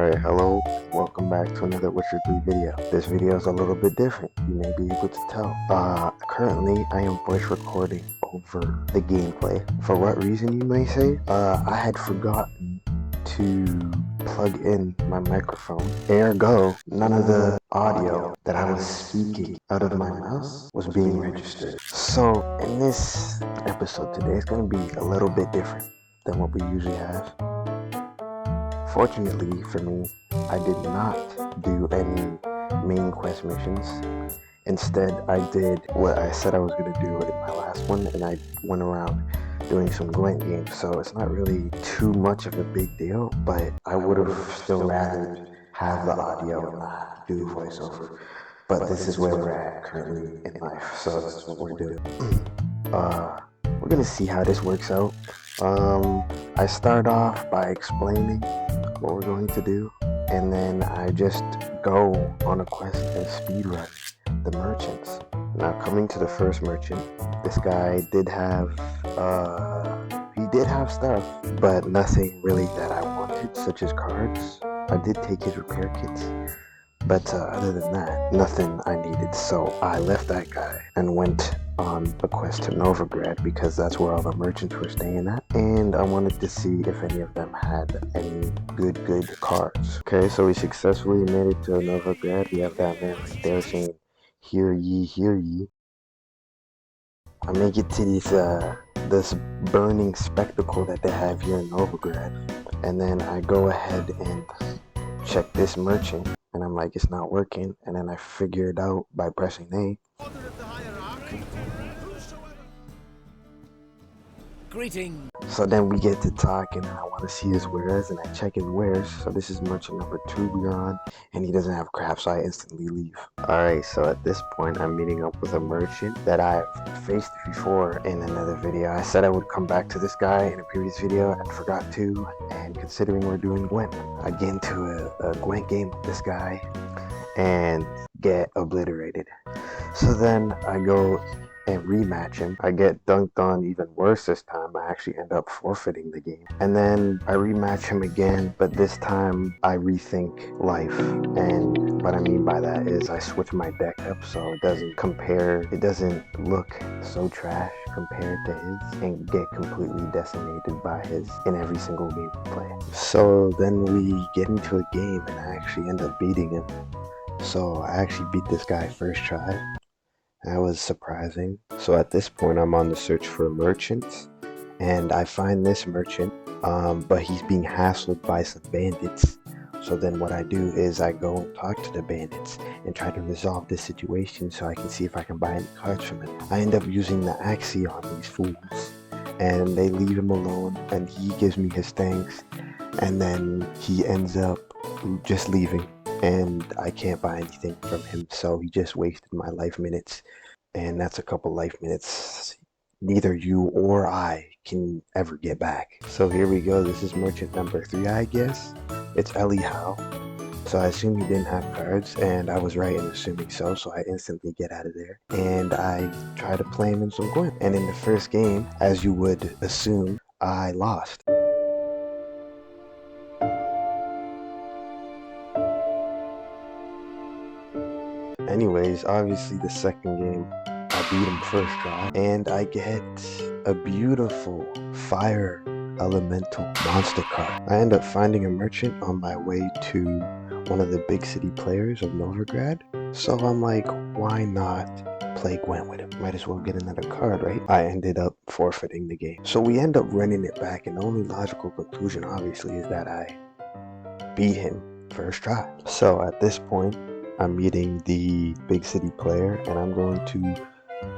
Alright, hello, welcome back to another Witcher 3 video. This video is a little bit different, you may be able to tell. Currently I am voice recording over the gameplay. For what reason, you may say? I had forgotten to plug in my microphone. Ergo, none of the audio that I was speaking out of my mouth was being registered. So in this episode today, it's going to be a little bit different than what we usually have. Fortunately for me, I did not do any main quest missions. Instead, I did what I said I was going to do in my last one, and I went around doing some Gwent games, so it's not really too much of a big deal, but I would have still rather have the audio and not do voiceover. But this is where we're at currently in life, so this is what we're doing. We're going to see how this works out. I start off by explaining what we're going to do, and then I just go on a quest and speedrun the merchants. Now, coming to the first merchant, this guy did have stuff, but nothing really that I wanted, such as cards. I did take his repair kits, but other than that, nothing I needed. So I left that guy and went on a quest to Novigrad because that's where all the merchants were staying at, and I wanted to see if any of them had any good cards. Okay, so we successfully made it to Novigrad. We have that man right there saying, "Hear ye, hear ye." I make it to this burning spectacle that they have here in Novigrad, and then I go ahead and check this merchant, and I'm like, it's not working, and then I figure it out by pressing A. Greeting. So then we get to talking, and I want to see his wares, and I check his wares. So this is merchant number 2 we're on, and he doesn't have crap, so I instantly leave. Alright, so at this point, I'm meeting up with a merchant that I've faced before in another video. I said I would come back to this guy in a previous video, and forgot to, and considering we're doing Gwent, I get into a Gwent game with this guy, and get obliterated. So then I go and rematch him. I get dunked on even worse this time. I actually end up forfeiting the game. And then I rematch him again, but this time I rethink life. And what I mean by that is I switch my deck up so it doesn't look so trash compared to his, and get completely decimated by his in every single game we play. So then we get into a game and I actually end up beating him. So I actually beat this guy first try. That was surprising. So at this point, I'm on the search for merchants, and I find this merchant, but he's being hassled by some bandits. So then what I do is I go and talk to the bandits and try to resolve this situation so I can see if I can buy any cards from him. I end up using the Axii on these fools, and they leave him alone, and he gives me his thanks, and then he ends up just leaving. And I can't buy anything from him, so he just wasted my life minutes, and that's a couple life minutes neither you or I can ever get back. So here we go. This is merchant number 3, I guess. It's Eli Howe. So I assume he didn't have cards, and I was right in assuming so I instantly get out of there, and I try to play him in some Gwent. And in the first game, as you would assume, I lost. Anyways, obviously the second game, I beat him first try, and I get a beautiful fire elemental monster card. I end up finding a merchant on my way to one of the big city players of Novigrad, so I'm like, why not play Gwent with him? Might as well get another card, right? I ended up forfeiting the game. So we end up running it back, and the only logical conclusion, obviously, is that I beat him first try. So at this point, I'm meeting the big city player, and I'm going to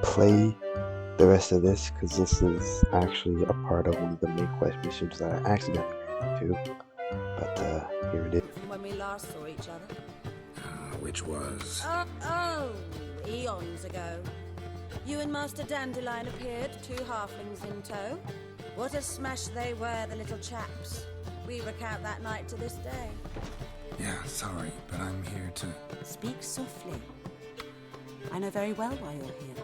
play the rest of this because this is actually a part of one of the main quest missions that I accidentally ran into. But here it is. When we last saw each other. Which was? Eons ago. You and Master Dandelion appeared, 2 halflings in tow. What a smash they were, the little chaps. We recount that night to this day. Yeah, sorry, but I'm here to... Speak softly. I know very well why you're here.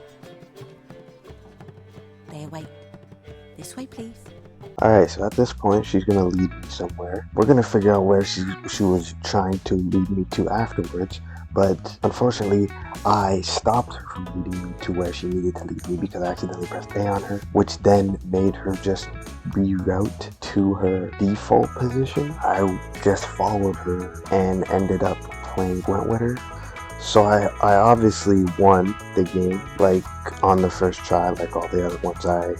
They await. This way, please. Alright, so at this point, she's gonna lead me somewhere. We're gonna figure out where she was trying to lead me to afterwards, but unfortunately, I stopped her from leading me to where she needed to lead me because I accidentally pressed A on her, which then made her just reroute to her default position. I just followed her and ended up playing Gwent with her. So I obviously won the game, like on the first try, like all the other ones I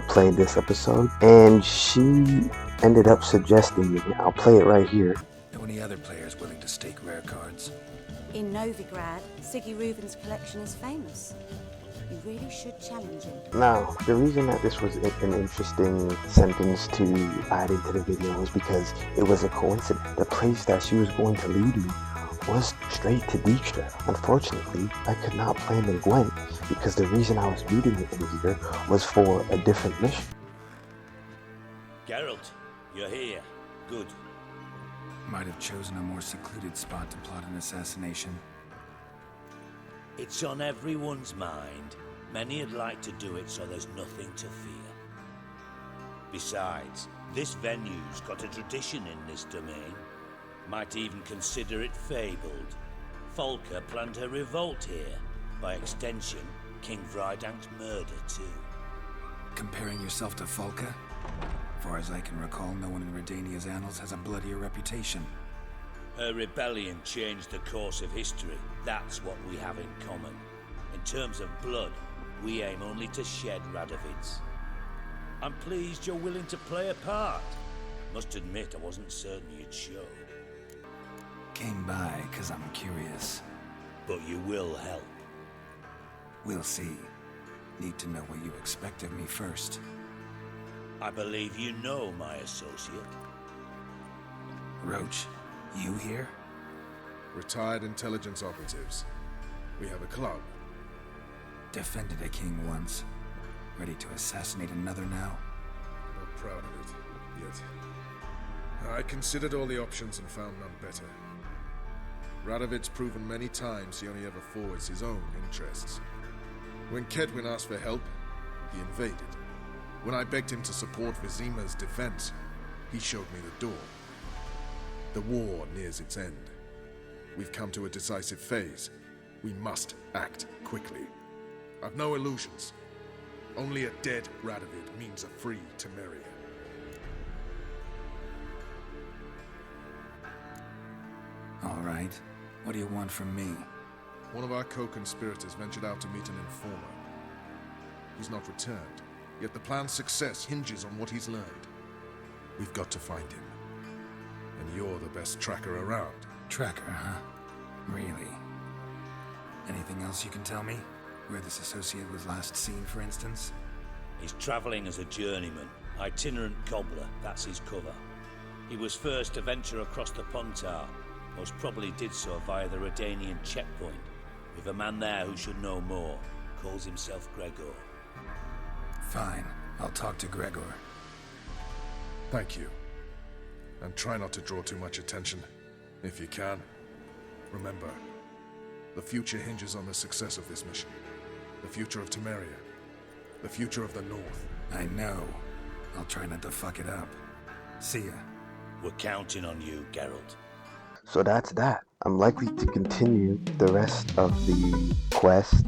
played this episode. And she ended up suggesting me, I'll play it right here. Know any other players willing to stake rare cards? In Novigrad, Siggy Reuven's collection is famous. You really should challenge him. Now, the reason that this was an interesting sentence to add into the video was because it was a coincidence. The place that she was going to lead me was straight to Dijkstra. Unfortunately, I could not plan in Gwent because the reason I was leading it in here was for a different mission. Geralt, you're here. Good. Might have chosen a more secluded spot to plot an assassination. It's on everyone's mind. Many'd like to do it so there's nothing to fear. Besides, this venue's got a tradition in this domain. Might even consider it fabled. Folka planned her revolt here. By extension, King Vrydank's murder too. Comparing yourself to Folka? Far as I can recall, no one in Redania's annals has a bloodier reputation. Her rebellion changed the course of history. That's what we have in common. In terms of blood, we aim only to shed Radovid's. I'm pleased you're willing to play a part. Must admit, I wasn't certain you'd show. Came by because I'm curious. But you will help. We'll see. Need to know what you expect of me first. I believe you know my associate. Roach, you here? Retired intelligence operatives. We have a club. Defended a king once. Ready to assassinate another now? Not proud of it, yet. I considered all the options and found none better. Radovid's proven many times he only ever forwards his own interests. When Kedwin asked for help, he invaded. When I begged him to support Vizima's defense, he showed me the door. The war nears its end. We've come to a decisive phase. We must act quickly. I've no illusions. Only a dead Radovid means a free Temeria. All right. What do you want from me? One of our co-conspirators ventured out to meet an informer. He's not returned, yet the plan's success hinges on what he's learned. We've got to find him. And you're the best tracker around. Tracker, huh? Really? Anything else you can tell me? Where this associate was last seen, for instance? He's traveling as a journeyman. Itinerant cobbler, that's his cover. He was first to venture across the Pontar. Most probably did so via the Redanian checkpoint. With a man there who should know more. Calls himself Gregor. Fine. I'll talk to Gregor. Thank you. And try not to draw too much attention, if you can. Remember, the future hinges on the success of this mission. The future of Temeria. The future of the North. I know. I'll try not to fuck it up. See ya. We're counting on you, Geralt. So that's that. I'm likely to continue the rest of the quest,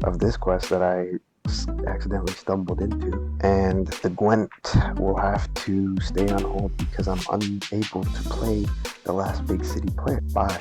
of this quest that I accidentally stumbled into. And the Gwent will have to stay on hold because I'm unable to play the last big city player. Bye.